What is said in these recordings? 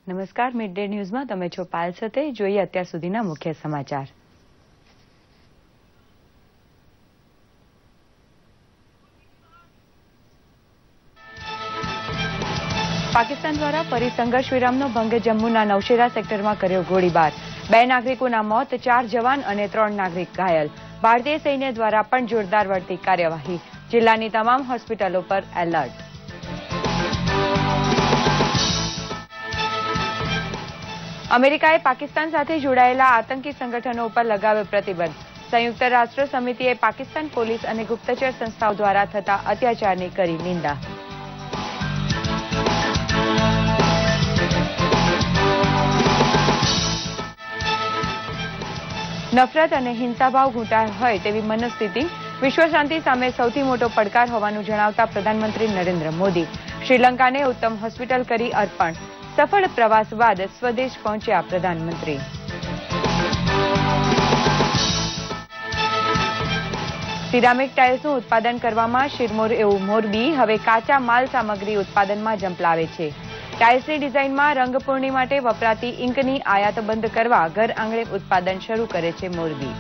નમસ્કાર, mid day ન્યૂઝમાં તમે છો પાલ સાથે. જોઈએ અત્યાર સુધીના મુખ્ય સમાચાર. પાકિસ્તાન દ્વારા ફરી સંઘર્ષ વિરામનો ભંગ. જમ્મુના નૌશેરા સેક્ટરમાં કર્યો ગોળીબાર. 2 નાગરિકોના મોત, 4 જવાન અને 3 નાગરિક ઘાયલ. ભારતીય સૈન્ય દ્વારા પણ જોરદાર વળતી કાર્યવાહી. જિલ્લાની તમામ હોસ્પિટલો પર એલર્ટ. અમેરિકાએ પાકિસ્તાન સાથે જોડાયેલા આતંકી સંગઠનો ઉપર લગાવ્યો પ્રતિબંધ. સંયુક્ત રાષ્ટ્ર સમિતિએ પાકિસ્તાન પોલીસ અને ગુપ્તચર સંસ્થાઓ દ્વારા થતા અત્યાચારની કરી નિંદા. નફરત અને હિંસાભાવ ઘૂંટાયો હોય તેવી મનસ્થિતિ વિશ્વ શાંતિ સામે સૌથી મોટો પડકાર હોવાનું જણાવતા પ્રધાનમંત્રી નરેન્દ્ર મોદી. શ્રીલંકાને ઉત્તમ હોસ્પિટલ કરી અર્પણ. સફળ પ્રવાસ બાદ સ્વદેશ પહોંચ્યા પ્રધાનમંત્રી. સિરામિક ટાઇલ્સનું ઉત્પાદન કરવામાં શિરમોર એવું મોરબી હવે કાચા માલ સામગ્રી ઉત્પાદનમાં ઝંપલાવે છે. ટાઇલ્સની ડિઝાઇનમાં રંગપૂર્ણી માટે વપરાતી ઇંકની આયાત બંધ કરવા ઘર આંગણે ઉત્પાદન શરૂ કરે છે મોરબી.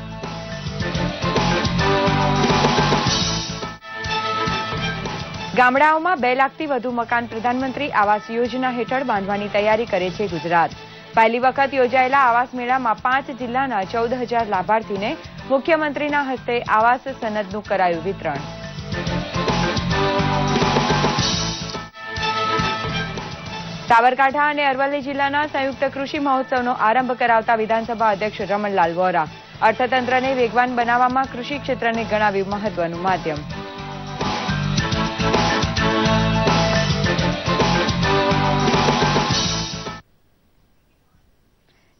ગામડાઓમાં 2 લાખથી વધુ મકાન પ્રધાનમંત્રી આવાસ યોજના હેઠળ બાંધવાની તૈયારી કરે છે ગુજરાત. પહેલી વખત યોજાયેલા આવાસ મેળામાં 5 જિલ્લાના 14,000 લાભાર્થીને મુખ્યમંત્રીના હસ્તે આવાસ સનદનું કરાયું વિતરણ. સાબરકાંઠા અને અરવલ્લી જિલ્લાના સંયુક્ત કૃષિ મહોત્સવનો આરંભ કરાવતા વિધાનસભા અધ્યક્ષ રમણલાલ વોરા. અર્થતંત્રને વેગવાન બનાવવામાં કૃષિ ક્ષેત્રને ગણાવ્યું મહત્વનું માધ્યમ.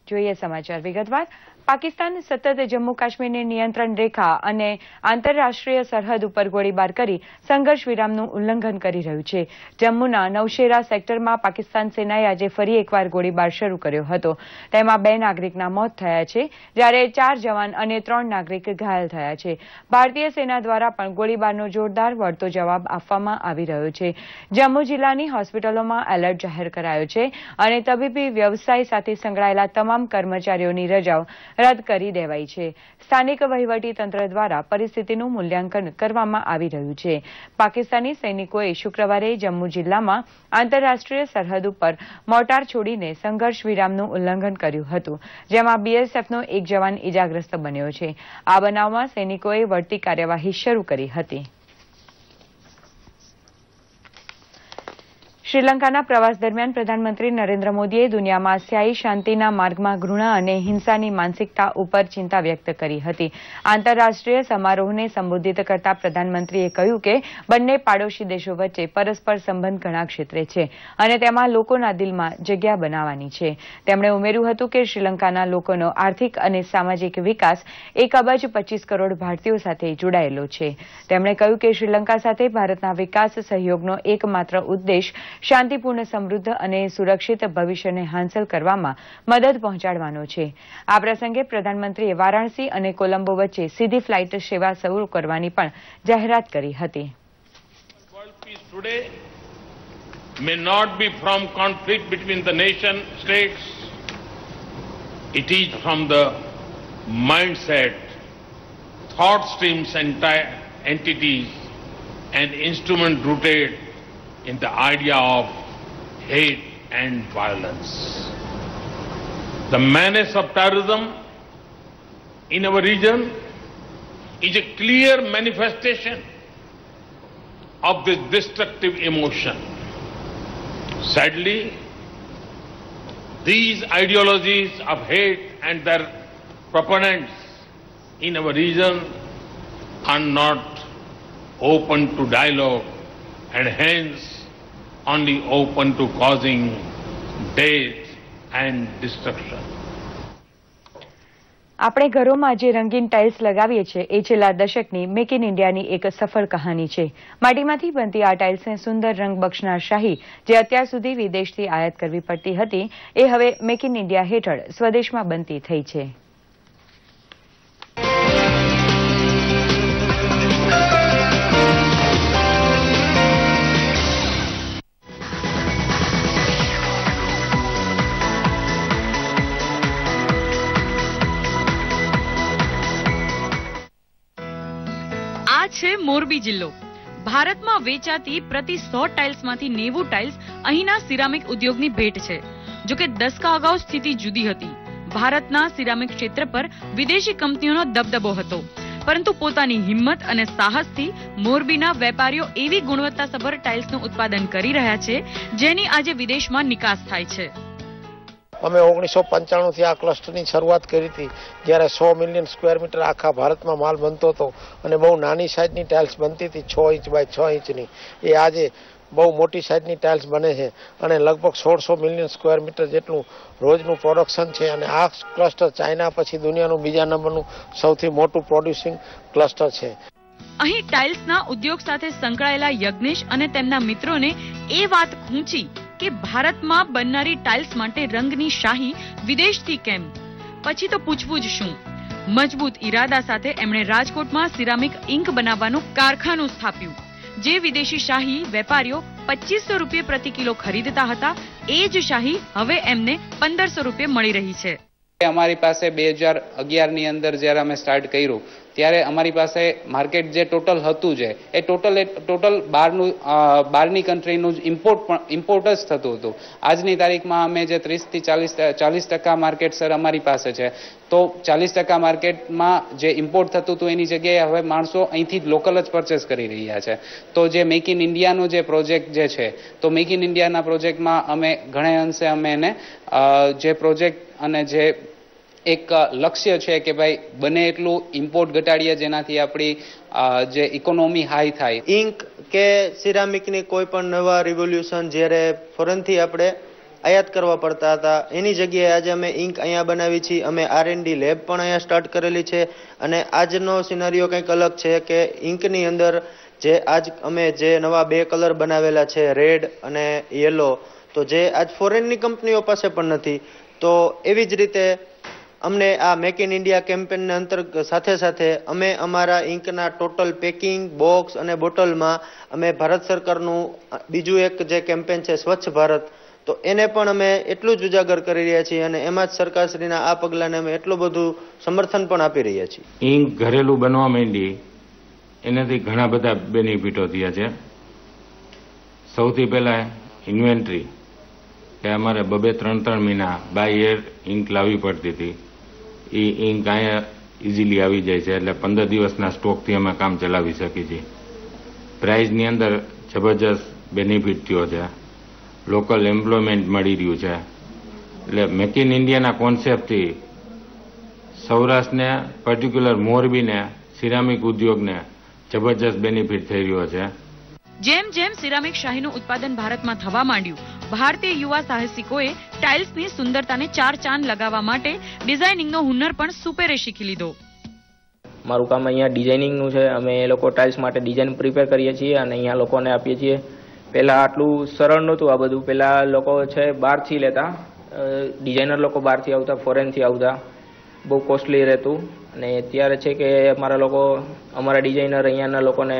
જોઈએ સમાચાર વિગતવાર. પાકિસ્તાન સતત જમ્મુ કાશ્મીરની નિયંત્રણ રેખા અને આંતરરાષ્ટ્રીય સરહદ ઉપર ગોળીબાર કરી સંઘર્ષ વિરામનું ઉલ્લંઘન કરી રહ્યું છે. જમ્મુના નૌશેરા સેક્ટરમાં પાકિસ્તાન સેનાએ આજે ફરી એકવાર ગોળીબાર શરૂ કર્યો હતો. તેમાં 2 નાગરિકના મોત થયા છે, જ્યારે 4 જવાન અને 3 નાગરિક ઘાયલ થયા છે. ભારતીય સેના દ્વારા પણ ગોળીબારનો જોરદાર વળતો જવાબ આપવામાં આવી રહ્યો છે. જમ્મુ જિલ્લાની હોસ્પિટલોમાં એલર્ટ જાહેર કરાયો છે અને તબીબી વ્યવસાય સાથે સંકળાયેલા તમામ કર્મચારીઓની રજાઓ રદ કરી દેવાઈ છે. સ્થાનિક વહીવટી તંત્ર દ્વારા પરિસ્થિતિનું મૂલ્યાંકન કરવામાં આવી રહ્યું છે. પાકિસ્તાની સૈનિકોએ શુક્રવારે જમ્મુ જિલ્લામાં આંતરરાષ્ટ્રીય સરહદ ઉપર મોર્ટાર છોડીને સંઘર્ષ વિરામનું ઉલ્લંઘન કર્યું હતું, જેમાં બીએસએફનો 1 જવાન ઇજાગ્રસ્ત બન્યો છે. આ બનાવમાં સૈનિકોએ વળતી કાર્યવાહી શરૂ કરી હતી. શ્રીલંકાના પ્રવાસ દરમિયાન પ્રધાનમંત્રી નરેન્દ્ર મોદીએ દુનિયામાં સ્થાયી શાંતિના માર્ગમાં ઘૃણા અને હિંસાની માનસિકતા ઉપર ચિંતા વ્યક્ત કરી હતી. આંતરરાષ્ટ્રીય સમારોહને સંબોધિત કરતા પ્રધાનમંત્રીએ કહ્યું કે બંને પાડોશી દેશો વચ્ચે પરસ્પર સંબંધ ઘણા ક્ષેત્રે છે અને તેમાં લોકોના દિલમાં જગ્યા બનાવવાની છે. તેમણે ઉમેર્યું હતું કે શ્રીલંકાના લોકોનો આર્થિક અને સામાજિક વિકાસ 1 અબજ 25 કરોડ ભારતીયો સાથે જોડાયેલો છે. તેમણે કહ્યું કે શ્રીલંકા સાથે ભારતના વિકાસ સહયોગનો એકમાત્ર ઉદ્દેશ શાંતિપૂર્ણ, સમૃદ્ધ અને સુરક્ષિત ભવિષ્યને હાંસલ કરવામાં મદદ પહોંચાડવાનો છે. આ પ્રસંગે પ્રધાનમંત્રીએ વારાણસી અને કોલંબો વચ્ચે સીધી ફ્લાઇટ સેવા શરૂ કરવાની પણ જાહેરાત કરી હતી. May not be from conflict between the nation states. It is from the mindset, thought streams and entities and instrument rooted in the idea of hate and violence. The menace of terrorism in our region is a clear manifestation of this destructive emotion. Sadly, these ideologies of hate and their proponents in our region are not open to dialogue and hence only open to causing death and destruction. આપણે ઘરોમાં જે રંગીન tiles લગાવીએ છીએ એ છેલ્લા દશકની make in ઇન્ડિયાની એક સફળ કહાની છે. માટીમાંથી બનતી આ ટાઇલ્સને સુંદર રંગ બક્ષનાર શાહી જે અત્યાર સુધી વિદેશથી આયાત કરવી પડતી હતી એ હવે મેક ઇન ઇન્ડિયા હેઠળ સ્વદેશમાં બનતી થઈ છે. છે મોરબી જિલ્લો. ભારતમાં વેચાતી પ્રતિ 100 ટાઇલ્સમાંથી 90 ટાઇલ્સ અહીંના સિરામિક ઉદ્યોગની ભેટ છે. જોકે દશકા અગાઉ સ્થિતિ જુદી હતી. ભારતના સિરામિક ક્ષેત્ર પર વિદેશી કંપનીઓનો દબદબો હતો, પરંતુ પોતાની હિંમત અને સાહસથી મોરબીના વેપારીઓ એવી ગુણવત્તાસભર ટાઇલ્સનું ઉત્પાદન કરી રહ્યા છે જેની આજે વિદેશમાં નિકાસ થાય છે. અમે 1995 થી આ ક્લસ્ટરની શરૂઆત કરી હતી, જ્યારે 100 મિલિયન સ્ક્વેર મીટર આખા ભારતમાં માલ બનતો હતો અને બહુ નાની સાઇઝની ટાઇલ્સ બનતી હતી, 6 ઇંચ બાય 6 ઇંચની. એ આજે બહુ મોટી સાઇઝની ટાઇલ્સ બને છે અને લગભગ 1600 મિલિયન સ્ક્વેર મીટર જેટલું રોજનું પ્રોડક્શન છે. અને આ ક્લસ્ટર ચાઇના પછી દુનિયાનું બીજા નંબરનું સૌથી મોટું પ્રોડ્યુસિંગ ક્લસ્ટર છે. અહીં ટાઇલ્સના ઉદ્યોગ સાથે સંકળાયેલા યજ્ઞેશ અને તેમના મિત્રોને એ વાત ખૂંચી કે ભારતમાં બનનારી ટાઇલ્સ માટે રંગની શાહી વિદેશથી કેમ? પછી તો પૂછવું જ શું. મજબૂત ઈરાદા સાથે એમણે રાજકોટમાં સિરામિક ઇંક બનાવવાનું કારખાનું સ્થાપ્યું. જે વિદેશી શાહી વેપારીઓ 2500 રૂપિયા પ્રતિ કિલો ખરીદતા હતા, એ જ શાહી હવે એમને 1500 રૂપિયા મળી રહી છે. અમારી પાસે 2011 ની અંદર જ્યારે અમે સ્ટાર્ટ કર્યું ત્યારે અમારી પાસે માર્કેટ જે ટોટલ હતું એ ટોટલ બહારની કન્ટ્રીનું ઇમ્પોર્ટ જ થતું હતું. આજની તારીખમાં અમે જે 30 થી 40% માર્કેટ સર અમારી પાસે છે, તો 40% માર્કેટમાં જે ઇમ્પોર્ટ થતું હતું એની જગ્યાએ હવે માણસો અહીંથી લોકલ જ પરચેસ કરી રહ્યા છે. તો જે મેક ઇન ઇન્ડિયાનો જે પ્રોજેક્ટ જે છે, તો મેક ઇન ઇન્ડિયાના પ્રોજેક્ટમાં અમે ઘણા અંશે અમે એને જે પ્રોજેક્ટ અને જે એક લક્ષ્ય છે કે ભાઈ બને એટલું ઇમ્પોર્ટ ઘટાડીએ, જેનાથી આપણી જે ઇકોનોમી હાઈ થાય. ઇંક કે સિરામિકની કોઈ પણ નવા રિવોલ્યુશન જ્યારે ફોરેનથી આપણે આયાત કરવા પડતા હતા, એની જગ્યાએ આજે અમે ઇંક અહીંયા બનાવી છીએ. અમે R&D લેબ પણ અહીંયા સ્ટાર્ટ કરેલી છે. અને આજનો સિનારીઓ કંઈક અલગ છે કે ઇંકની અંદર જે અમે જે નવા 2 કલર બનાવેલા છે, રેડ અને યલો, તો જે આજ ફોરેનની કંપનીઓ પાસે પણ નથી. તો એવી જ રીતે અમને આ મેક ઇન ઇન્ડિયા કેમ્પેનના અંતર્ગત સાથે સાથે અમે અમારા ઇંકના ટોટલ પેકિંગ, બોક્સ અને બોટલમાં અમે ભારત સરકારનું બીજું એક જે કેમ્પેન છે સ્વચ્છ ભારત, તો એને પણ અમે એટલું જ ઉજાગર કરી રહ્યા છીએ અને એમાં જ સરકારશ્રીના આ પગલાંને અમે એટલું બધું સમર્થન પણ આપી રહ્યા છીએ. ઇંક ઘરેલું બનવા માંડી એનાથી ઘણા બધા બેનિફિટો થયા છે. સૌથી પહેલા ઇન્વેન્ટરી, કે અમારે 2-3 મહિના બાય એર ઇંક લાવવી પડતી હતી. એ ઇંક અહીંયા ઇઝીલી આવી જાય છે, એટલે 15 દિવસના સ્ટોકથી અમે કામ ચલાવી શકીએ છીએ. પ્રાઇઝની અંદર જબરજસ્ત બેનિફિટ થયો છે. લોકલ એમ્પ્લોયમેન્ટ મળી રહ્યું છે. એટલે મેક ઇન ઇન્ડિયાના કોન્સેપ્ટથી સૌરાષ્ટ્રને, પર્ટિક્યુલર મોરબીને, સિરામિક ઉદ્યોગને જબરજસ્ત બેનિફિટ થઈ રહ્યો છે. જેમ જેમ સિરામિક શાહીનું ઉત્પાદન ભારતમાં થવા માંડ્યું, ભારતીય યુવા સાહસિકોએ ટાઇલ્સની સુંદરતાને 4 ચાંદ લગાવવા માટે ડિઝાઇનિંગનો હુનર પણ સુપેરે શીખી લીધો. મારું કામ અહીંયા ડિઝાઇનિંગનું છે. અમે એ લોકો ટાઇલ્સ માટે ડિઝાઇન પ્રિપેર કરીએ છીએ અને અહીંયા લોકોને આપીએ છીએ. પહેલાં આટલું સરળ નહોતું આ બધું. પહેલાં લોકો છે બહારથી લેતા, ડિઝાઇનર લોકો બહારથી આવતા, ફોરેનથી આવતા, બહુ કોસ્ટલી રહેતું. અને અત્યારે છે કે અમારા ડિઝાઇનર અહીંયાના લોકોને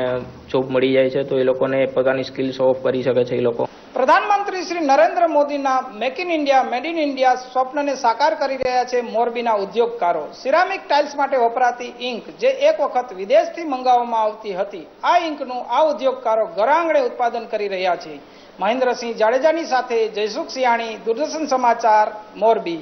જોબ મળી જાય છે, તો એ લોકોને પોતાની સ્કિલ શો ઓફ કરી શકે છે. એ લોકો પ્રધાનમંત્રી શ્રી નરેન્દ્ર મોદીના make in India, made in India સ્વપ્નને સાકાર કરી રહ્યા છે મોરબીના ઉદ્યોગકારો. સિરામિક ટાઇલ્સ માટે વપરાતી ઇંક જે એક વખત વિદેશથી મંગાવવામાં આવતી હતી, આ ઇંકનું આ ઉદ્યોગકારો ઘરઆંગણે ઉત્પાદન કરી રહ્યા છે. મહેન્દ્રસિંહ જાડેજાની સાથે જયસુખ સિયાણી, દૂરદર્શન સમાચાર, મોરબી.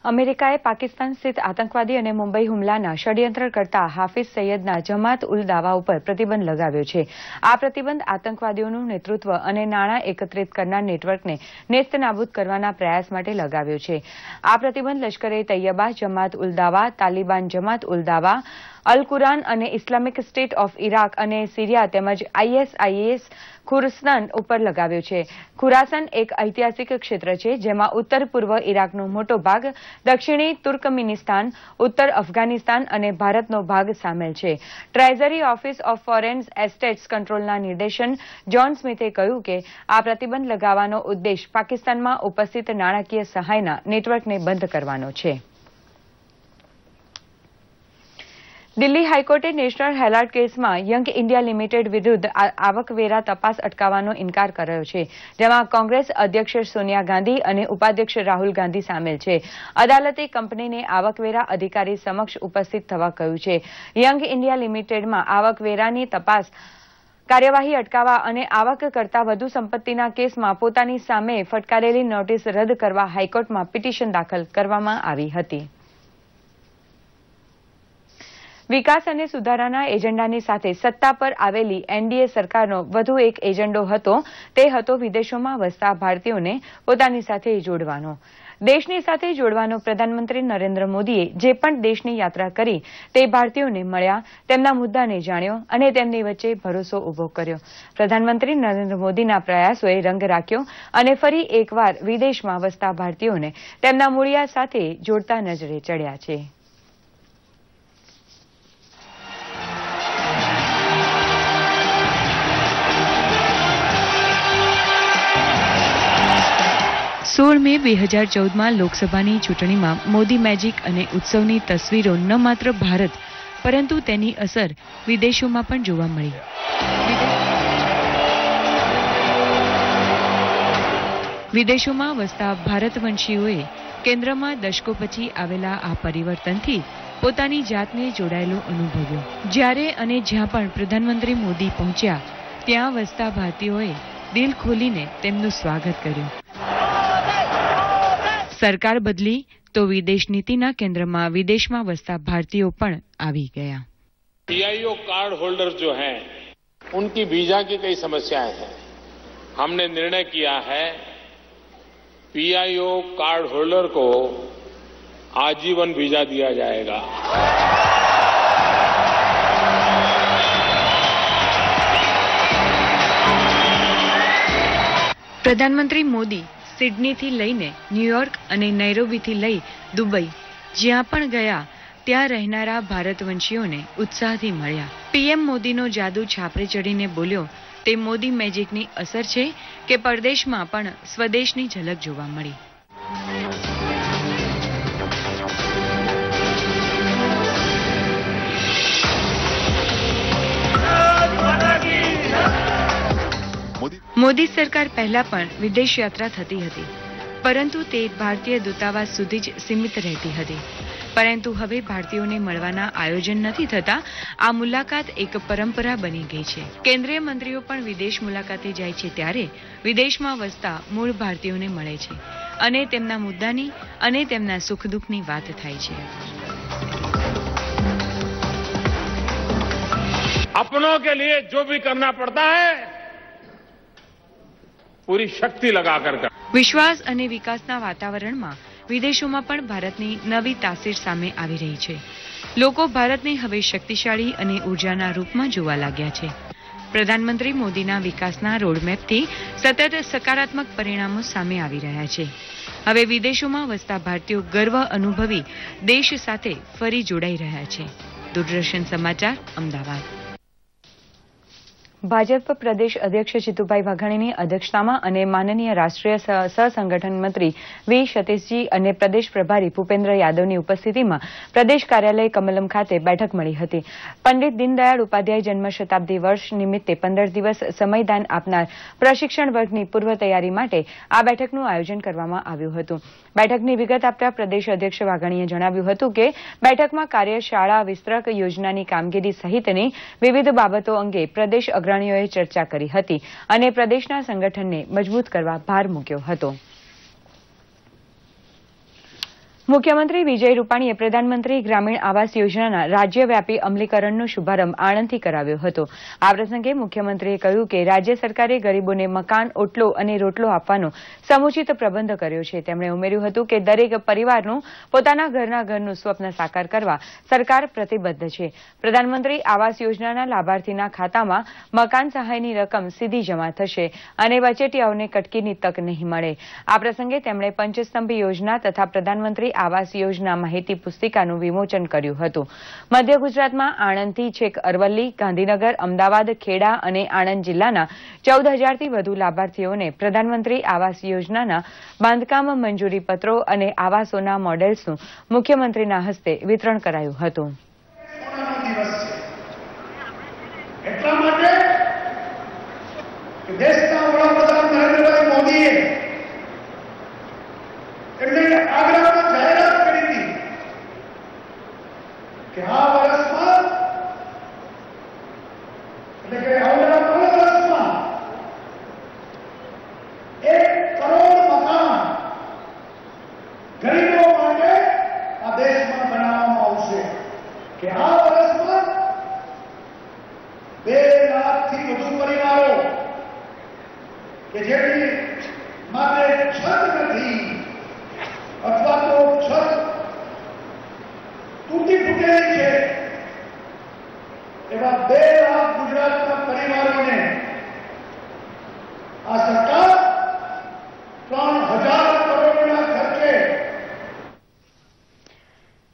અમેરિકાએ પાકિસ્તાન સ્થિત આતંકવાદી અને મુંબઈ હુમલાના ષડયંત્ર કરતા હાફિઝ સૈયદના જમાત ઉલ દાવા ઉપર પ્રતિબંધ લગાવ્યો છે. આ પ્રતિબંધ આતંકવાદીઓનું નેતૃત્વ અને નાણાં એકત્રિત કરનાર નેટવર્કને નેસ્તનાબૂદ કરવાના પ્રયાસ માટે લગાવ્યો છે. આ પ્રતિબંધ લશ્કરે તૈયબા, જમાત ઉલ દાવા, તાલિબાન જમાત ઉલ દાવા, અલ કુરાન અને ઇસ્લામિક સ્ટેટ ઓફ ઇરાક અને સિરિયા તેમજ ISIS ખુરસ્તાન ઉપર લગાવ્યો છે. ખુરાસન એક ઐતિહાસિક ક્ષેત્ર છે જેમાં ઉત્તર પૂર્વ ઇરાકનો મોટો ભાગ, દક્ષિણી તુર્કમિનિસ્તાન, ઉત્તર અફઘાનિસ્તાન અને ભારતનો ભાગ સામેલ છે. ટ્રેઝરી ઓફિસ ઓફ ફોરેન એસ્ટેટ્સ કંટ્રોલના નિર્દેશન જ્હોન સ્મિથે કહ્યું કે આ પ્રતિબંધ લગાવવાનો ઉદ્દેશ પાકિસ્તાનમાં ઉપસ્થિત નાણાકીય સહાયના નેટવર્કને બંધ કરવાનો છે. દિલ્હી હાઈકોર્ટે નેશનલ હેરાલ્ડ કેસમાં યંગ ઇન્ડિયા લિમિટેડ વિરુદ્ધ આવકવેરા તપાસ અટકાવવાનો ઇનકાર કર્યો છે, જેમાં કોંગ્રેસ અધ્યક્ષ સોનિયા ગાંધી અને ઉપાધ્યક્ષ રાહુલ ગાંધી સામેલ છે. અદાલતે કંપનીને આવકવેરા અધિકારી સમક્ષ ઉપસ્થિત થવા કહ્યું છે. યંગ ઇન્ડિયા લિમિટેડમાં આવકવેરાની તપાસ કાર્યવાહી અટકાવવા અને આવક કરતાં વધુ સંપત્તિના કેસમાં પોતાની સામે ફટકારેલી નોટિસ રદ કરવા હાઈકોર્ટમાં પિટિશન દાખલ કરવામાં આવી હતી. વિકાસ અને સુધારાના એજન્ડાની સાથે સત્તા પર આવેલી એનડીએ સરકારનો વધુ એક એજન્ડો હતો, તે હતો વિદેશોમાં વસતા ભારતીયોને પોતાની સાથે જોડવાનો. દેશની સાથે જોડવાનો પ્રધાનમંત્રી નરેન્દ્ર મોદીએ જે પણ દેશની યાત્રા કરી તે ભારતીયોને મળ્યા, તેમના મુદ્દાને જાણ્યો અને તેમની વચ્ચે ભરોસો ઉભો કર્યો. પ્રધાનમંત્રી નરેન્દ્ર મોદીના પ્રયાસોએ રંગ રાખ્યો અને ફરી એકવાર વિદેશમાં વસતા ભારતીયોને તેમના મૂળિયા સાથે જોડતા નજરે ચડ્યા છે. મે 2014માં લોકસભાની ચૂંટણીમાં મોદી મેજિક અને ઉત્સવની તસવીરો ન માત્ર ભારત પરંતુ તેની અસર વિદેશોમાં પણ જોવા મળી. વિદેશોમાં વસતા ભારતવંશીઓએ કેન્દ્રમાં દશકો પછી આવેલા આ પરિવર્તનથી પોતાની જાતને જોડાયેલો અનુભવ્યો. જ્યારે અને જ્યાં પણ પ્રધાનમંત્રી મોદી પહોંચ્યા ત્યાં વસતા ભારતીયોએ દિલ ખોલીને તેમનું સ્વાગત કર્યું. સરકાર બદલી તો વિદેશ નીતિના કેન્દ્રમાં વિદેશમાં વસતા ભારતીયો પણ આવી ગયા. पीआईओ कार्ड होल्डर जो हैं उनकी वीजा की कई समस्याएं हैं. हमने निर्णय किया है पीआईओ कार्ड होल्डर को आजीवन वीजा दिया जाएगा. પ્રધાનમંત્રી મોદી સિડનીથી લઈને ન્યૂયોર્ક અને નૈરોબીથી લઈ દુબઈ જ્યાં પણ ગયા ત્યાં રહેનારા ભારતવંશીઓને ઉત્સાહથી મળ્યા. પીએમ મોદીનો જાદુ છાપરે ચડીને બોલ્યો તે મોદી મેજિકની અસર છે કે પરદેશમાં પણ સ્વદેશની ઝલક જોવા મળી. મોદી સરકાર પહેલા પણ વિદેશ યાત્રા થતી હતી, પરંતુ તે ભારતીય દૂતાવાસ સુધી જ સીમિત રહેતી હતી. પરંતુ હવે ભારતીયોને મળવાના આયોજન નથી થતા. આ મુલાકાત એક પરંપરા બની ગઈ છે. કેન્દ્રીય મંત્રીઓ પણ વિદેશ મુલાકાતે જાય છે ત્યારે વિદેશમાં વસતા મૂળ ભારતીયોને મળે છે અને તેમના મુદ્દાની અને તેમના સુખ દુઃખની વાત થાય છે. अपनों के लिए जो भी करना પડતા है પૂરી શક્તિ લગાકર કર. વિશ્વાસ અને વિકાસના વાતાવરણમાં વિદેશોમાં પણ ભારતની નવી તાસીર સામે આવી રહી છે. લોકો ભારતને હવે શક્તિશાળી અને ઉર્જાના રૂપમાં જોવા લાગ્યા છે. પ્રધાનમંત્રી મોદીના વિકાસના રોડમેપથી સતત સકારાત્મક પરિણામો સામે આવી રહ્યા છે. હવે વિદેશોમાં વસતા ભારતીયો ગર્વ અનુભવી દેશ સાથે ફરી જોડાઈ રહ્યા છે. દૂરદર્શન સમાચાર, અમદાવાદ. ભાજપ પ્રદેશ અધ્યક્ષ જીતુભાઈ વાઘાણીની અધ્યક્ષતામાં અને માનનીય રાષ્ટ્રીય સહસંગઠન મંત્રી વી સતીશજી અને પ્રદેશ પ્રભારી ભૂપેન્દ્ર યાદવની ઉપસ્થિતિમાં પ્રદેશ કાર્યાલય કમલમ ખાતે બેઠક મળી હતી. પંડિત દીનદયાળ ઉપાધ્યાય જન્મ શતાબ્દી વર્ષ નિમિત્તે 15 દિવસ સમયદાન આપનાર પ્રશિક્ષણ વર્ગની પૂર્વ તૈયારી માટે આ બેઠકનું આયોજન કરવામાં આવ્યું હતું. બેઠકની વિગત આપતા પ્રદેશ અધ્યક્ષ વાઘાણીએ જણાવ્યું હતું કે બેઠકમાં કાર્યશાળા વિસ્તરક યોજનાની કામગીરી સહિતની વિવિધ બાબતો અંગે પ્રદેશ અગ્રણીઓએ ચર્ચા કરી હતી અને પ્રદેશના સંગઠનને મજબૂત કરવા ભાર મૂક્યો હતો. મુખ્યમંત્રી વિજય રૂપાણીએ પ્રધાનમંત્રી ગ્રામીણ આવાસ યોજનાના રાજ્યવ્યાપી અમલીકરણનો શુભારંભ આણંદથી કરાવ્યો હતો. આ પ્રસંગે મુખ્યમંત્રીએ કહ્યું કે રાજ્ય સરકારે ગરીબોને મકાન, ઓટલો અને રોટલો આપવાનો સમુચિત પ્રબંધ કર્યો છે. તેમણે ઉમેર્યું હતું કે દરેક પરિવારનું પોતાના ઘરનું સ્વપ્ન સાકાર કરવા સરકાર પ્રતિબદ્ધ છે. પ્રધાનમંત્રી આવાસ યોજનાના લાભાર્થીના ખાતામાં મકાન સહાયની રકમ સીધી જમા થશે અને વચેટિયાઓને કટકીની તક નહીં મળે. આ પ્રસંગે તેમણે પંચસ્તંભ યોજના તથા પ્રધાનમંત્રી આવાસ યોજના માહિતી પુસ્તિકાનું વિમોચન કર્યું હતું. મધ્ય ગુજરાતમાં આણંદથી છેક અરવલ્લી, ગાંધીનગર, અમદાવાદ, ખેડા અને આણંદ જિલ્લાના 14,000થી વધુ લાભાર્થીઓને પ્રધાનમંત્રી આવાસ યોજનાના બાંધકામ મંજૂરી પત્રો અને આવાસોના મોડેલ્સનું મુખ્યમંત્રીના હસ્તે વિતરણ કરાયું હતું. દેશના વડાપ્રધાન નરેન્દ્રભાઈ મોદીએ એમણે આગ્રામાં જાહેરાત કરી હતી કે આ વર્ષમાં એટલે કે આવનારા 5 વર્ષમાં 1 કરોડ મકાન ગરીબો માટે આ દેશમાં બનાવવામાં આવશે કે આ વર્ષમાં 2 લાખથી વધુ પરિવારો કે જેમની માટે છત નથી અથવા તો છત તૂટી ફૂટેલી છે એવા 2 લાખ ગુજરાતના પરિવારોને આ સરકાર 3000 કરોડના ખર્ચે.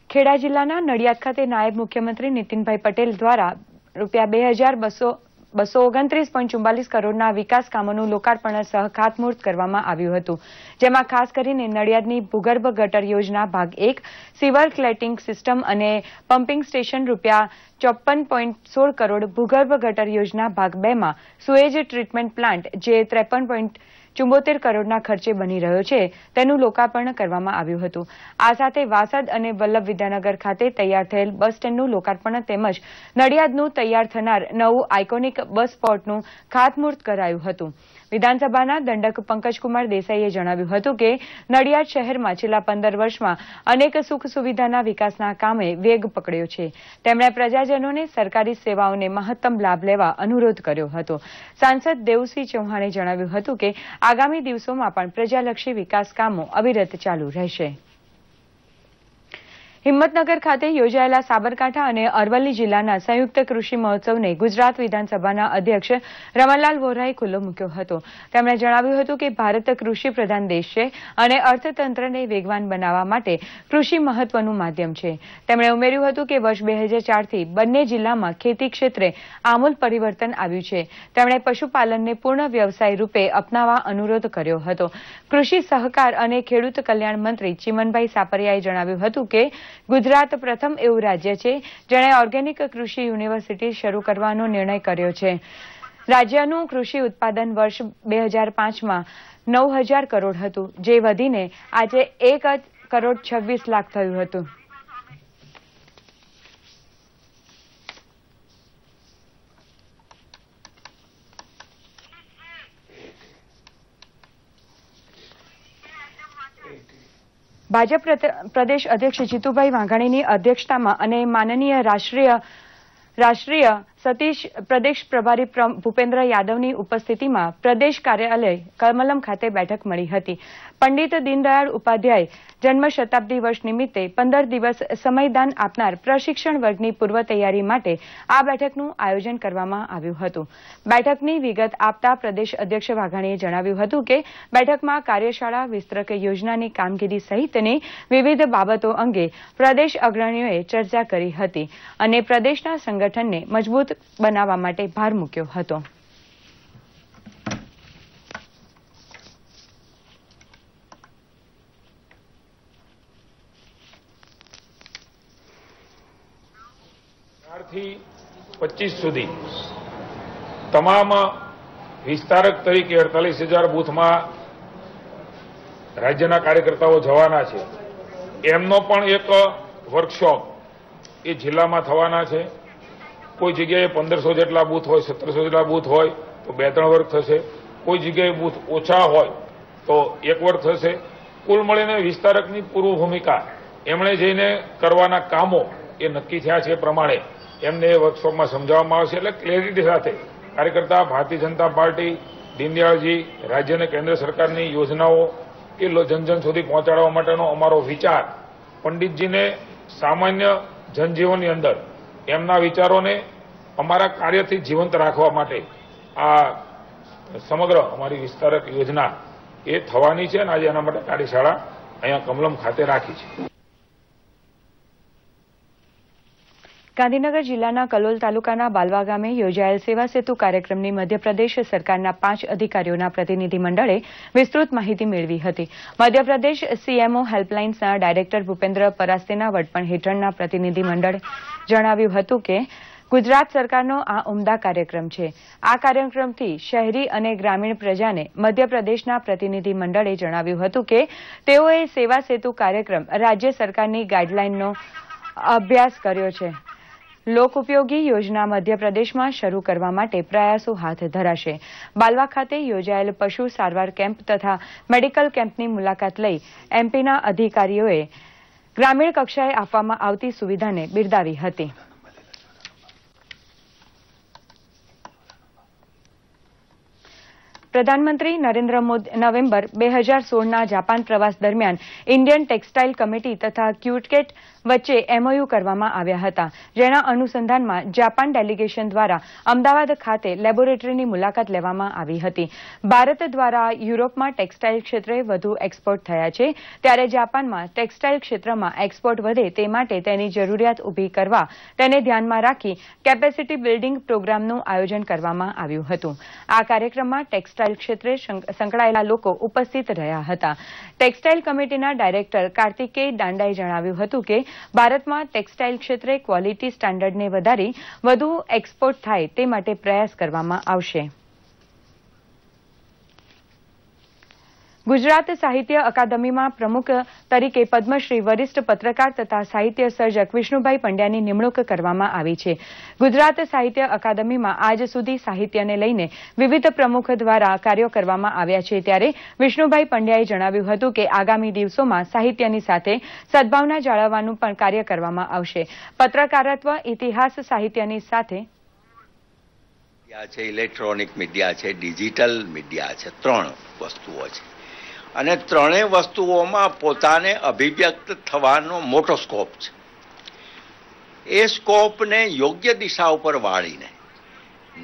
ખેડા જિલ્લાના નડિયાદ ખાતે નાયબ મુખ્યમંત્રી નીતિનભાઈ પટેલ દ્વારા ₹2229.44 કરોડના વિકાસ કામોનું લોકાર્પણ સહ ખાતમુહૂર્ત કરવામાં આવ્યું હતું, જેમાં ખાસ કરીને નડિયાદની ભૂગર્ભ ગટર યોજના ભાગ 1, સીવર ક્લેટિંગ સિસ્ટમ અને પમ્પિંગ સ્ટેશન ₹54.16 કરોડ, ભૂગર્ભ ગટર યોજના ભાગ 2 માં સુએજ ટ્રીટમેન્ટ પ્લાન્ટ જે ₹53.74 કરોડના ખર્ચે બની રહ્યો છે તેનું લોકાર્પણ કરવામાં આવ્યું હતું. આ સાથે વાસદ અને વલ્લભ વિદ્યાનગર ખાતે તૈયાર થયેલ બસ સ્ટેન્ડનું લોકાર્પણ તેમજ નડિયાદનું તૈયાર થનાર નવું આઇકોનિક બસ સ્પોટનું ખાતમુહૂર્ત કરાયું હતું. વિધાનસભાના દંડક પંકજકુમાર દેસાઈએ જણાવ્યું હતું કે નડિયાદ શહેરમાં છેલ્લા 15 વર્ષમાં અનેક સુખ સુવિધાના વિકાસના કામે વેગ પકડ્યો છે. તેમણે પ્રજાજનોને સરકારી સેવાઓને મહત્તમ લાભ લેવા અનુરોધ કર્યો હતો. સાંસદ દેવસિંહ ચૌહાણે જણાવ્યું હતું કે આગામી દિવસોમાં પણ પ્રજાલક્ષી વિકાસ કામો અવિરત ચાલુ રહેશે. હિંમતનગર ખાતે યોજાયેલા સાબરકાંઠા અને અરવલ્લી જિલ્લાના સંયુક્ત કૃષિ મહોત્સવને ગુજરાત વિધાનસભાના અધ્યક્ષ રમણલાલ વોરાએ ખુલ્લો મૂક્યો હતો. તેમણે જણાવ્યું હતું કે ભારત કૃષિ પ્રધાન દેશ છે અને અર્થતંત્રને વેગવાન બનાવવા માટે કૃષિ મહત્વનું માધ્યમ છે. તેમણે ઉમેર્યું હતું કે વર્ષ 2004થી બંને જિલ્લામાં ખેતી ક્ષેત્રે આમૂલ પરિવર્તન આવ્યું છે. તેમણે પશુપાલનને પૂર્ણ વ્યવસાય રૂપે અપનાવવા અનુરોધ કર્યો હતો. કૃષિ સહકાર અને ખેડૂત કલ્યાણ મંત્રી ચીમનભાઈ સાપરિયાએ જણાવ્યું હતું કે ગુજરાત પ્રથમ એવું રાજ્ય છે જેણે ઓર્ગેનિક કૃષિ યુનિવર્સિટી શરૂ કરવાનો નિર્ણય કર્યો છે. રાજ્યનું કૃષિ ઉત્પાદન વર્ષ 2005માં 9,000 કરોડ હતું, જે વધીને આજે 1,26 લાખ થયું હતું. ભાજપ પ્રદેશ અધ્યક્ષ જીતુભાઈ વાઘાણીની અધ્યક્ષતામાં અને માનનીય રાષ્ટ્રીય સતીશ પ્રદેશ પ્રભારી ભૂપેન્દ્ર યાદવની ઉપસ્થિતિમાં પ્રદેશ કાર્યાલય કમલમ ખાતે બેઠક મળી હતી. પંડિત દીનદયાળ ઉપાધ્યાય જન્મ શતાબ્દી વર્ષ નિમિત્તે 15 દિવસ સમયદાન આપનાર પ્રશિક્ષણ વર્ગની પૂર્વ તૈયારી માટે આ બેઠકનું આયોજન કરવામાં આવ્યું હતું. બેઠકની વિગત આપતા પ્રદેશ અધ્યક્ષ વાઘાણીએ જણાવ્યું હતું કે બેઠકમાં કાર્યશાળા, વિસ્તૃત યોજનાની કામગીરી સહિતની વિવિધ બાબતો અંગે પ્રદેશ અગ્રણીઓએ ચર્ચા કરી હતી અને પ્રદેશના સંગઠનને મજબૂત બનાવવા માટે ભાર મૂક્યો હતો. થી 25 સુધી તમામ વિસ્તારક તરીકે 48,000 બૂથમાં રાજ્યના કાર્યકર્તાઓ જવાના છે. એમનો પણ એક વર્કશોપ એ જિલ્લામાં થવાના છે. કોઈ જગ્યાએ 1500 જેટલા બૂથ હોય, 1700 જેટલા બૂથ હોય તો 2-3 વર્ગ થશે. કોઈ જગ્યાએ બૂથ ઓછા હોય તો 1 વર્ગ થશે. કુલ મળીને વિસ્તારકની પૂર્વ ભૂમિકા એમણે જઈને કરવાના કામો એ નક્કી થયા છે પ્રમાણે એમને વર્કશોપમાં સમજાવવામાં આવશે. એટલે ક્લેરિટી સાથે કાર્યકર્તા ભારતીય જનતા પાર્ટી, દીનદયાળજી, રાજ્ય અને કેન્દ્ર સરકારની યોજનાઓ એ જનજન સુધી પહોંચાડવા માટેનો અમારો વિચાર, પંડિતજીને સામાન્ય જનજીવનની અંદર એમના વિચારોને અમારા કાર્યથી જીવંત રાખવા માટે આ સમગ્ર અમારી વિસ્તારક યોજના એ થવાની છે અને આજે એના માટે કાર્યશાળા અહીંયા કમલમ ખાતે રાખી છે. ગાંધીનગર જિલ્લાના કલોલ તાલુકાના બાલવા ગામે યોજાયેલ સેવા સેતુ કાર્યક્રમની મધ્યપ્રદેશ સરકારના 5 અધિકારીઓના પ્રતિનિધિ મંડળે વિસ્તૃત માહિતી મેળવી હતી. મધ્યપ્રદેશ સીએમઓ હેલ્પલાઇન્સના ડાયરેક્ટર ભૂપેન્દ્ર પરાસ્તેના વડપણ હેઠળના પ્રતિનિધિ મંડળે જણાવ્યું હતું કે ગુજરાત સરકારનો આ ઉમદા કાર્યક્રમ છે. આ કાર્યક્રમથી શહેરી અને ગ્રામીણ પ્રજાને મધ્યપ્રદેશના પ્રતિનિધિ મંડળે જણાવ્યું હતું કે તેઓએ સેવા સેતુ કાર્યક્રમ રાજ્ય સરકારની ગાઈડલાઈનનો અભ્યાસ કર્યો છે. લોક ઉપયોગી યોજના મધ્યપ્રદેશમાં શરૂ કરવા માટે પ્રયાસો હાથ ધરાશે. બાલવા ખાતે યોજાયેલ પશુ સારવાર કેમ્પ તથા મેડિકલ કેમ્પની મુલાકાત લઈ એમપીના અધિકારીઓએ ગ્રામીણ કક્ષાએ આપવામાં આવતી સુવિધાને બિરદાવી હતી. પ્રધાનમંત્રી નરેન્દ્ર મોદી નવેમ્બર 2016ના જાપાન પ્રવાસ દરમિયાન ઇન્ડિયન ટેક્સટાઇલ કમિટી તથા ક્યુકેટ વચ્ચે એમઓયુ કરવામાં આવ્યા હતા, જેના અનુસંધાનમાં જાપાન ડેલિગેશન દ્વારા અમદાવાદ ખાતે લેબોરેટરીની મુલાકાત લેવામાં આવી હતી. ભારત દ્વારા યુરોપમાં ટેક્સટાઇલ ક્ષેત્રે વધુ એક્સપોર્ટ થયા છે, ત્યારે જાપાનમાં ટેક્સટાઇલ ક્ષેત્રમાં એક્સપોર્ટ વધે તે માટે તેની જરૂરિયાત ઊભી કરવા તેને ધ્યાનમાં રાખી કેપેસિટી બિલ્ડિંગ પ્રોગ્રામનું આયોજન કરવામાં આવ્યું હતું. આ કાર્યક્રમમાં ટેક્સટાઇલ ક્ષેત્રે સંકળાયેલા લોકો ઉપસ્થિત રહ્યા હતા. ટેક્સટાઇલ કમિટીના ડાયરેક્ટર કાર્તિકેય દાંડાએ જણાવ્યું હતું કે ભારતમાં ટેક્સટાઇલ ક્ષેત્રે ક્વોલિટી સ્ટાન્ડર્ડને વધારી વધુ એક્સપોર્ટ થાય તે માટે પ્રયાસ કરવામાં આવશે. ગુજરાત સાહિત્ય અકાદમીમાં પ્રમુખ તરીકે પદ્મશ્રી વરિષ્ઠ પત્રકાર તથા સાહિત્ય સર્જક વિષ્ણુભાઈ પંડ્યાની નિમણૂક કરવામાં આવી છે. ગુજરાત સાહિત્ય અકાદમીમાં આજ સુધી સાહિત્યને લઈને વિવિધ પ્રમુખ દ્વારા કાર્યો કરવામાં આવ્યા છે, ત્યારે વિષ્ણુભાઈ પંડ્યાએ જણાવ્યું હતું કે આગામી દિવસોમાં સાહિત્યની સાથે સદભાવના જાળવવાનું પણ કાર્ય કરવામાં આવશે. પત્રકારત્વ, ઇતિહાસ, સાહિત્યની સાથે ઇલેક્ટ્રોનિક મીડિયા છે, ડિજિટલ મીડિયા છે, 3 વસ્તુઓ છે અને 3 વસ્તુઓમાં પોતાને અભિવ્યક્ત થવાનો મોટો સ્કોપ છે. એ સ્કોપને યોગ્ય દિશા ઉપર વાળીને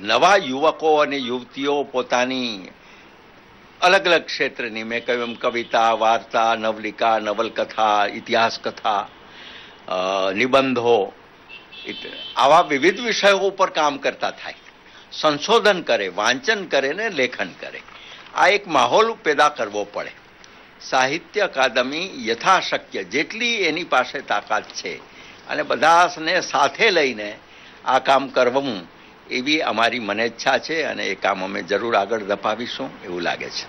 નવા યુવકો અને યુવતીઓ પોતાની અલગ અલગ ક્ષેત્રની, મેં કહ્યું એમ કવિતા, વાર્તા, નવલિકા, નવલકથા, ઇતિહાસ કથા, નિબંધો, આવા વિવિધ વિષયો ઉપર કામ કરતા થાય, સંશોધન કરે, વાંચન કરે ને લેખન કરે. આ એક માહોલ પેદા કરવો પડે. સાહિત્ય અકાદમી યથાશક્ય જેટલી એની પાસે તાકાત છે અને બધાને સાથે લઈને આ કામ કરવું એવી અમારી મનેચ્છા છે અને એ કામ અમે જરૂર આગળ ધપાવીશું એવું લાગે છે.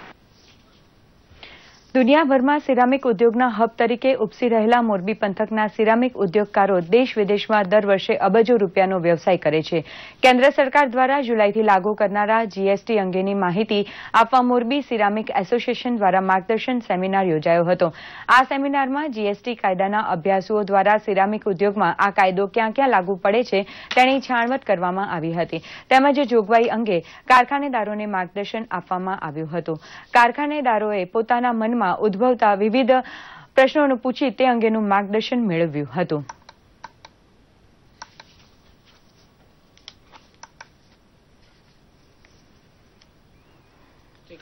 દુનિયાભરમાં સિરામિક ઉદ્યોગના હબ તરીકે ઉપસી રહેલા મોરબી પંથકના સિરામિક ઉદ્યોગકારો દેશ વિદેશમાં દર વર્ષે અબજો રૂપિયાનો વ્યવસાય કરે છે. કેન્દ્ર સરકાર દ્વારા જુલાઈથી લાગુ કરનારા જીએસટી અંગેની માહિતી આપવા મોરબી સિરામિક એસોસિએશન દ્વારા માર્ગદર્શન સેમિનાર યોજાયો હતો. આ સેમિનારમાં જીએસટી કાયદાના અભ્યાસુઓ દ્વારા સિરામિક ઉદ્યોગમાં આ કાયદો ક્યાં ક્યાં લાગુ પડે છે તેની છાણવટ કરવામાં આવી હતી, તેમજ જોગવાઈ અંગે કારખાનેદારોને માર્ગદર્શન આપવામાં આવ્યું હતું. કારખાનેદારોએ પોતાના મનમાં ઉદ્ભવતા વિવિધ પ્રશ્નોને પૂછી તે અંગેનું માર્ગદર્શન મેળવ્યું હતું.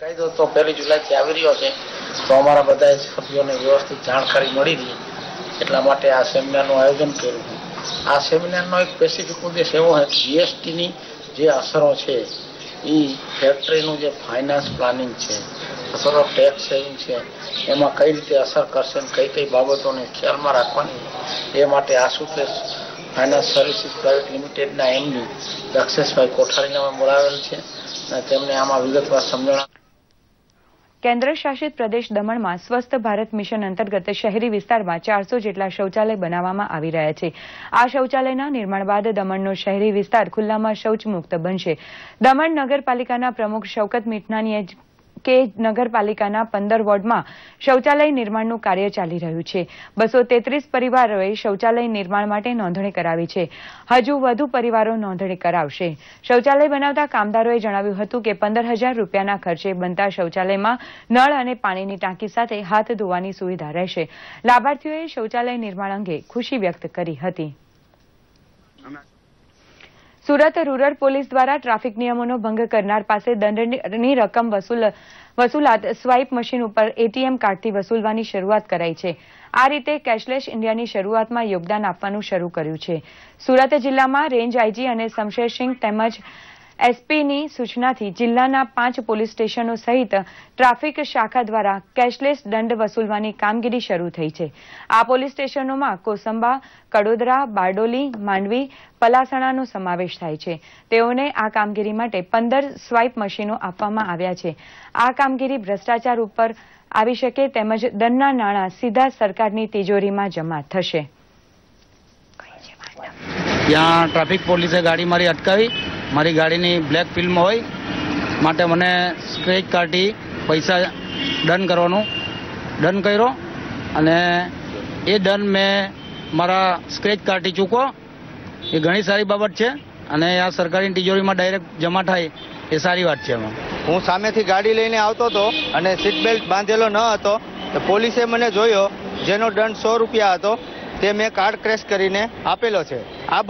કાયદો તો 1 જુલાઈથી આવી રહ્યો છે, તો અમારા બધા સભ્યોને વ્યવસ્થિત જાણકારી મળી રહી એટલા માટે આ સેમિનારનું આયોજન કર્યું. આ સેમિનારનો એક સ્પેસિફિક ઉદ્દેશ એવો છે કે જીએસટીની જે અસરો છે એ ફેક્ટરીનું જે ફાઇનાન્સ પ્લાનિંગ છે અથવા ટેક્સ સેવિંગ છે એમાં કઈ રીતે અસર કરશે અને કઈ કઈ બાબતોને ખ્યાલમાં રાખવાની, એ માટે આશુતોષ ફાઇનાન્સ સર્વિસીસ પ્રાઇવેટ લિમિટેડના એમડી દક્ષેશભાઈ કોઠારીને અમે બોલાવેલ છે અને તેમને આમાં વિગતવાર સમજણ. કેન્દ્ર શાસિત પ્રદેશ દમણમાં સ્વસ્થ ભારત મિશન અંતર્ગત શહેરી વિસ્તારમાં 400 જેટલા શૌચાલય બનાવવામાં આવી રહ્યા છે. આ શૌચાલયના નિર્માણ બાદ દમણનો શહેરી વિસ્તાર ખુલ્લામાં શૌચમુક્ત બનશે. દમણ નગરપાલિકાના પ્રમુખ શૌકત મીઠાનીએ કે નગરપાલિકાના 15 વોર્ડમાં શૌચાલય નિર્માણનું કાર્ય ચાલી રહ્યું છે. 233 પરિવારોએ શૌચાલય નિર્માણ માટે નોંધણી કરાવી છે. હજુ વધુ પરિવારો નોંધણી કરાવશે. શૌચાલય બનાવતા કામદારોએ જણાવ્યું હતું કે 15,000 રૂપિયાના ખર્ચે બનતા શૌચાલયમાં નળ અને પાણીની ટાંકી સાથે હાથ ધોવાની સુવિધા રહેશે. લાભાર્થીઓએ શૌચાલય નિર્માણ અંગે ખુશી વ્યક્ત કરી હતી. સુરત રૂરલ પોલીસ દ્વારા ટ્રાફિક નિયમોનો ભંગ કરનાર પાસે દંડની રકમ વસૂલાત સ્વાઇપ મશીન ઉપર એટીએમ કાર્ડથી વસૂલવાની શરૂઆત કરાઈ છે. આ રીતે કેશલેસ ઇન્ડિયાની શરૂઆતમાં યોગદાન આપવાનું શરૂ કર્યું છે. સુરત જિલ્લામાં રેન્જ આઈજી અને શમશેરસિંહ તેમજ એસપીની સૂચનાથી જિલ્લાના 5 પોલીસ સ્ટેશનો સહિત ટ્રાફિક શાખા દ્વારા કેશલેસ દંડ વસૂલવાની કામગીરી શરૂ થઈ છે. આ પોલીસ સ્ટેશનોમાં કોસંબા, કડોદરા, બારડોલી, માંડવી, પલાસણાનો સમાવેશ થાય છે. તેઓને આ કામગીરી માટે 15 સ્વાઇપ મશીનો આપવામાં આવ્યા છે. આ કામગીરી ભ્રષ્ટાચાર ઉપર આવી શકે તેમજ દંડના નાણાં સીધા સરકારની તિજોરીમાં જમા થશે. ત્યાં ટ્રાફિક પોલીસે ગાડી મારી અટકાવી, મારી ગાડીની બ્લેક ફિલ્મ હોય માટે મને સ્ક્રેચ કાઢી પૈસા દંડ કર્યો અને એ દંડ મેં મારા સ્ક્રેચ કાઢી ચૂકો. એ ઘણી સારી બાબત છે અને આ સરકારી તિજોરીમાં ડાયરેક્ટ જમા થાય એ સારી વાત છે. હું સામેથી ગાડી લઈને આવતો હતો અને સીટ બેલ્ટ બાંધેલો ન હતો તો પોલીસે મને જોયો, જેનો દંડ 100 રૂપિયા હતો તે મેં કાર્ડ ક્રેશ કરીને આપેલો છે. આ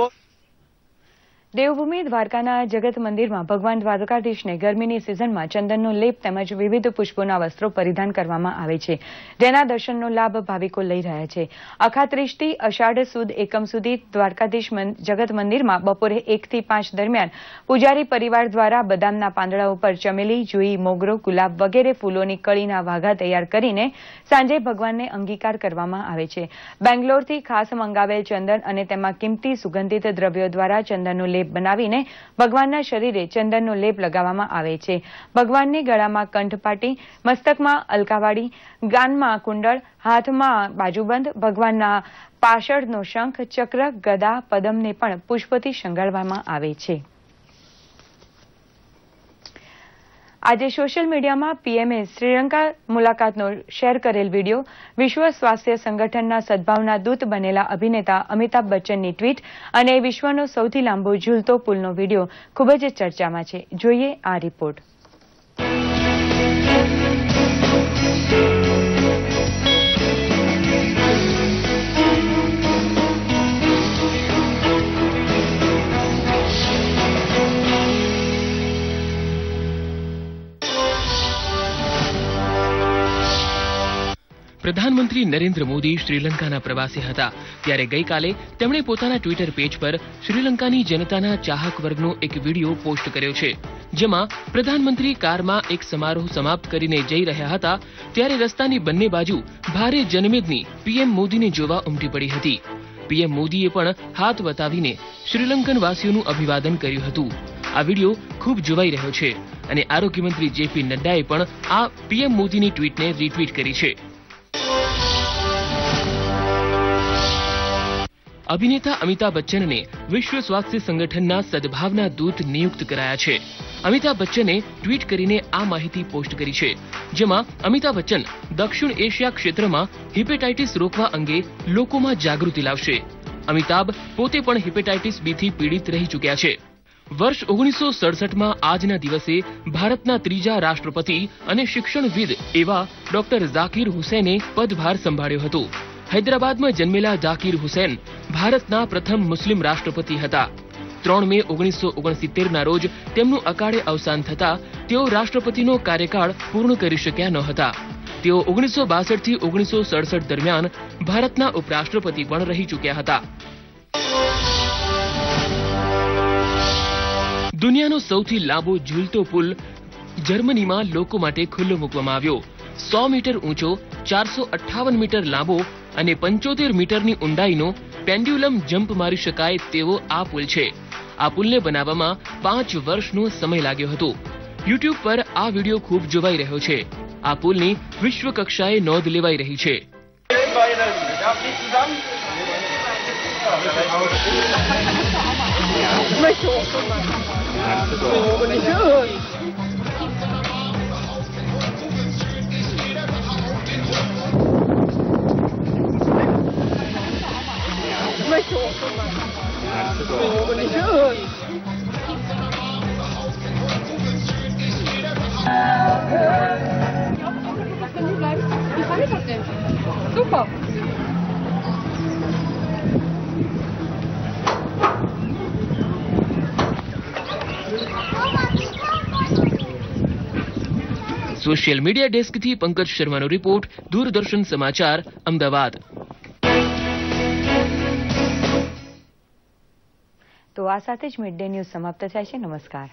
દેવભૂમિ દ્વારકાના જગત મંદિરમાં ભગવાન દ્વારકાધીશને ગરમીની સિઝનમાં ચંદનનો લેપ તેમજ વિવિધ પુષ્પોના વસ્ત્રો પરિધાન કરવામાં આવે છે, જેના દર્શનનો લાભ ભાવિકો લઈ રહ્યા છે. અખાત્રીજથી અષાઢ સુદ એકમ સુધી દ્વારકાધીશ જગત મંદિરમાં બપોરે 1 થી 5 દરમિયાન પૂજારી પરિવાર દ્વારા બદામના પાંદડા ઉપર ચમેલી, જુઈ, મોગરો, ગુલાબ વગેરે ફૂલોની કળીના વાઘા તૈયાર કરીને સાંજે ભગવાનને અંગીકાર કરવામાં આવે છે. બેંગ્લોરથી ખાસ મંગાવેલ ચંદન અને તેમાં કિંમતી સુગંધિત દ્રવ્યો દ્વારા ચંદનનો લેપ બનાવીને ભગવાનના શરીરે ચંદનનો લેપ લગાવવામાં આવે છે. ભગવાનને ગળામાં કંઠપાટી, મસ્તકમાં અલકાવાડી, ગાનમાં કુંડળ, હાથમાં બાજુબંધ, ભગવાનના પાછળનો શંખ, ચક્ર, ગદા, પદમને પણ પુષ્પથી શણગારવામાં આવે છે. આજે સોશિયલ મીડિયામાં પીએમએ શ્રીલંકા મુલાકાતનો શેર કરેલ વિડીયો, વિશ્વ સ્વાસ્થ્ય સંગઠનના સદભાવના દૂત બનેલા અભિનેતા અમિતાભ બચ્ચનની ટ્વીટ અને વિશ્વનો સૌથી લાંબો ઝૂલતો પુલનો વિડીયો ખૂબ જ ચર્ચામાં છે. જોઈએ આ રિપોર્ટ. પ્રધાનમંત્રી નરેન્દ્ર મોદી શ્રીલંકાના પ્રવાસે હતા ત્યારે ગઈકાલે તેમણે પોતાના ટ્વિટર પેજ પર શ્રીલંકાની જનતાના ચાહક વર્ગનો એક વિડીયો પોસ્ટ કર્યો છે, જેમાં પ્રધાનમંત્રી કારમાં એક સમારોહ સમાપ્ત કરીને જઈ રહ્યા હતા ત્યારે રસ્તાની બંને બાજુ ભારે જનમેદની પીએમ મોદીને જોવા ઉમટી પડી હતી. પીએમ મોદીએ પણ હાથ બતાવીને શ્રીલંકન વાસીઓનું અભિવાદન કર્યું હતું. આ વિડીયો ખૂબ જોવાઈ રહ્યો છે અને આરોગ્યમંત્રી જેપી નડ્ડાએ પણ આ પીએમ મોદીની ટ્વીટને રીટ્વીટ કરી છે. અભિનેતા અમિતાભ બચ્ચનને વિશ્વ સ્વાસ્થ્ય સંગઠનના સદભાવના દૂત નિયુક્ત કરાયા છે. અમિતાભ બચ્ચને ટ્વીટ કરીને આ માહિતી પોસ્ટ કરી છે, જેમાં અમિતાભ બચ્ચન દક્ષિણ એશિયા ક્ષેત્રમાં હિપેટાઇટિસ રોકવા અંગે લોકોમાં જાગૃતિ લાવશે. અમિતાભ પોતે પણ હિપેટાઇટિસ બીથી પીડિત રહી ચૂક્યા છે. વર્ષ 1967માં આજના દિવસે ભારતના ત્રીજા રાષ્ટ્રપતિ અને શિક્ષણવિદ એવા ડોક્ટર ઝાકિર હુસૈને પદભાર સંભાળ્યો હતો. હૈદરાબાદમાં જન્મેલા ઝાકિર હુસૈન ભારતના પ્રથમ મુસ્લિમ રાષ્ટ્રપતિ હતા. 3 મે 1969ના રોજ તેમનું અકાળે અવસાન થતા તેઓ રાષ્ટ્રપતિનો કાર્યકાળ પૂર્ણ કરી શક્યા ન હતા. તેઓ 1962 થી 1967 દરમિયાન ભારતના ઉપરાષ્ટ્રપતિ પણ રહી ચૂક્યા હતા. દુનિયાનો સૌથી લાંબો ઝૂલતો પુલ જર્મનીમાં લોકો માટે ખુલ્લો મૂકવામાં આવ્યો. 100 મીટર ઊંચો, 458 મીટર લાંબો અને 75 મીટરની ઊંડાઈનો પેન્ડ્યુલમ જમ્પ મારી શકાય તેવો આ પુલ છે. આ પુલને બનાવવામાં 5 વર્ષનો સમય લાગ્યો હતો. યુટ્યુબ પર આ વિડીયો ખૂબ જોવાઈ રહ્યો છે. આ પુલની વિશ્વ કક્ષાએ નોંધ લેવાઈ રહી છે. Super. સોશિયલ મીડિયા ડેસ્કથી પંકજ શર્માનો રિપોર્ટ, દૂરદર્શન સમાચાર, અમદાવાદ. તો આ સાથે જ મિડ ડે ન્યૂઝ સમાપ્ત થાય છે. નમસ્કાર.